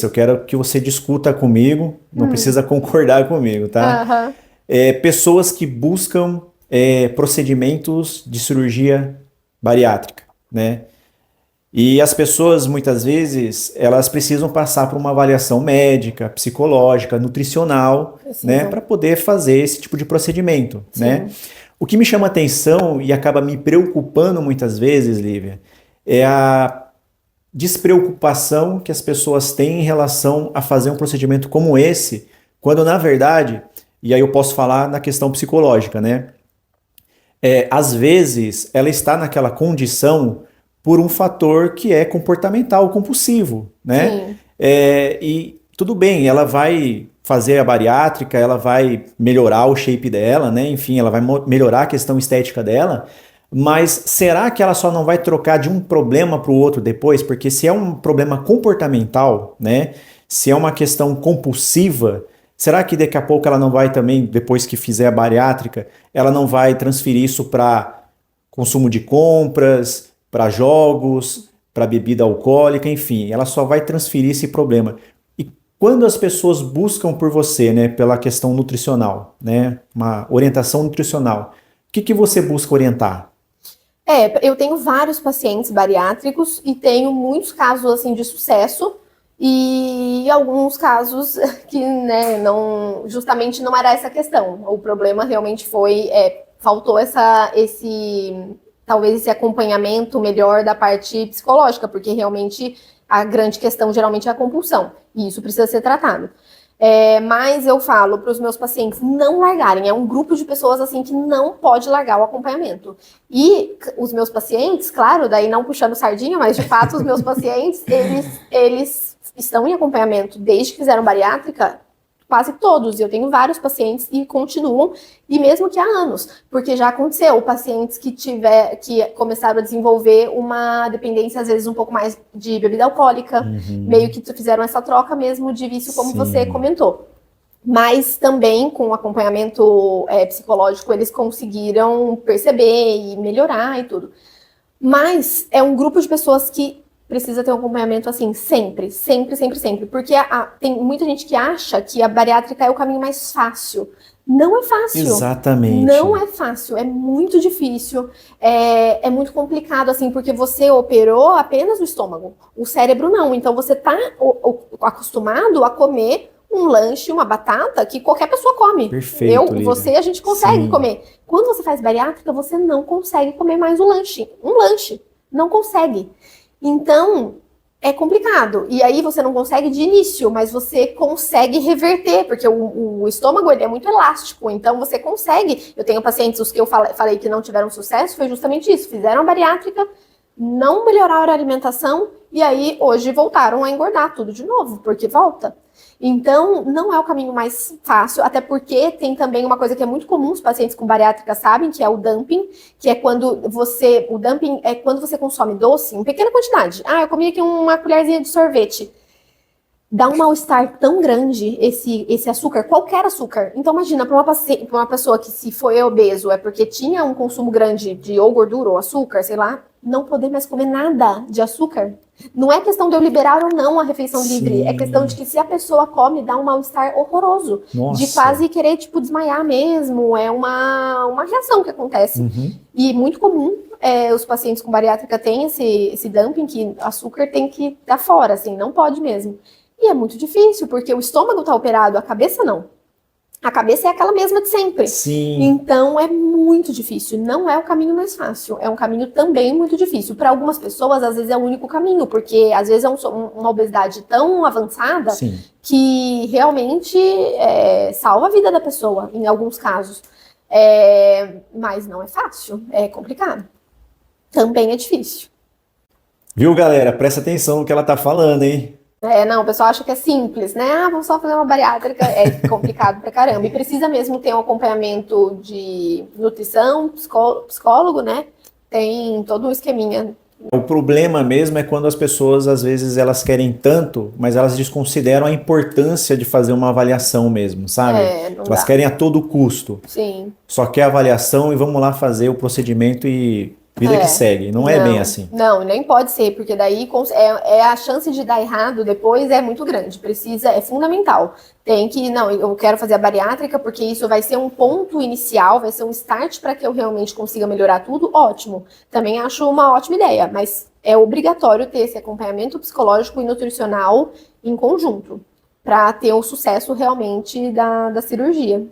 Eu quero que você discuta comigo, não precisa concordar comigo, tá? Aham. Pessoas que buscam procedimentos de cirurgia bariátrica, né? E as pessoas, muitas vezes, elas precisam passar por uma avaliação médica, psicológica, nutricional, né, Precisam. para poder fazer esse tipo de procedimento, né? Sim. O que me chama atenção e acaba me preocupando muitas vezes, Lívia, é a despreocupação que as pessoas têm em relação a fazer um procedimento como esse, quando na verdade, e aí eu posso falar na questão psicológica, né? Às vezes ela está naquela condição por um fator que é comportamental, compulsivo, né? Sim. E tudo bem, ela vai fazer a bariátrica, ela vai melhorar o shape dela, né? Enfim, ela vai melhorar a questão estética dela, mas será que ela só não vai trocar de um problema para o outro depois? Porque se é um problema comportamental, né? Se é uma questão compulsiva, será que daqui a pouco ela não vai também, depois que fizer a bariátrica, ela não vai transferir isso para consumo de compras, para jogos, para bebida alcoólica, enfim, ela só vai transferir esse problema. E quando as pessoas buscam por você, né, pela questão nutricional, né, uma orientação nutricional, o que que você busca orientar? Eu tenho vários pacientes bariátricos e tenho muitos casos assim de sucesso e alguns casos que, né, não, justamente não era essa questão. O problema realmente foi, faltou talvez esse acompanhamento melhor da parte psicológica, porque realmente a grande questão geralmente é a compulsão e isso precisa ser tratado. Mas eu falo para os meus pacientes não largarem. É um grupo de pessoas assim que não pode largar o acompanhamento. E os meus pacientes, claro, daí não puxando sardinha, mas de fato os meus pacientes, eles estão em acompanhamento desde que fizeram bariátrica, quase todos. Eu tenho vários pacientes e continuam, e mesmo que há anos, porque já aconteceu pacientes que começaram a desenvolver uma dependência, às vezes, um pouco mais de bebida alcoólica, meio que fizeram essa troca mesmo de vício, como você Sim. comentou. Mas também com o acompanhamento psicológico eles conseguiram perceber e melhorar e tudo. Mas é um grupo de pessoas que precisa ter um acompanhamento assim, sempre, sempre, sempre, sempre. Porque tem muita gente que acha que a bariátrica é o caminho mais fácil. Não é fácil. Não Exatamente. é fácil, é muito difícil, é muito complicado, assim, porque você operou apenas o estômago, o cérebro não. Então você está acostumado a comer um lanche, uma batata que qualquer pessoa come. Perfeito, Você, Lívia. a gente consegue Sim. comer. Quando você faz bariátrica, você não consegue comer mais o lanche. Um lanche. Não consegue. Então, é complicado. E aí você não consegue de início, mas você consegue reverter, porque o estômago ele é muito elástico, então você consegue. Eu tenho pacientes, os que eu falei que não tiveram sucesso, foi justamente isso. Fizeram a bariátrica, não melhoraram a alimentação, e aí hoje voltaram a engordar tudo de novo, porque volta. Então, não é o caminho mais fácil, até porque tem também uma coisa que é muito comum, os pacientes com bariátrica sabem, que é o dumping, que é o dumping é quando você consome doce em pequena quantidade. Ah, eu comi aqui uma colherzinha de sorvete. Dá um mal-estar tão grande esse açúcar, qualquer açúcar. Então, imagina, para uma pessoa que se foi obeso é porque tinha um consumo grande de ou gordura ou açúcar, sei lá, não poder mais comer nada de açúcar. Não é questão de eu liberar ou não a refeição livre, é questão de Sim. que se a pessoa come, dá um mal-estar horroroso, de Nossa. quase querer, tipo, desmaiar mesmo. É uma reação que acontece. Uhum. E muito comum, os pacientes com bariátrica têm esse dumping, que açúcar tem que dar fora, assim, não pode mesmo. E é muito difícil, porque o estômago está operado, a cabeça não. A cabeça é aquela mesma de sempre. Sim. Então é muito difícil. Não é o caminho mais fácil. É um caminho também muito difícil. Para algumas pessoas, às vezes é o único caminho, porque às vezes é uma obesidade tão avançada Sim. que realmente salva a vida da pessoa, em alguns casos. Mas não é fácil. É complicado. Também é difícil. Viu, galera? Presta atenção no que ela tá falando, hein? Não, o pessoal acha que é simples, né? Ah, vamos só fazer uma bariátrica. É complicado pra caramba. E precisa mesmo ter um acompanhamento de nutrição, psicólogo, né? Tem todo um esqueminha. O problema mesmo é quando as pessoas, às vezes, elas querem tanto, mas elas desconsideram a importância de fazer uma avaliação mesmo, sabe? Não Elas dá. querem a todo custo. Sim, Só quer avaliação e vamos lá fazer o procedimento e vida que segue. Não é bem assim. Não, nem pode ser, porque daí a chance de dar errado depois é muito grande. É fundamental. Tem que, não, eu quero fazer a bariátrica porque isso vai ser um ponto inicial, vai ser um start para que eu realmente consiga melhorar tudo. Ótimo. Também acho uma ótima ideia, mas é obrigatório ter esse acompanhamento psicológico e nutricional em conjunto para ter o sucesso realmente da cirurgia.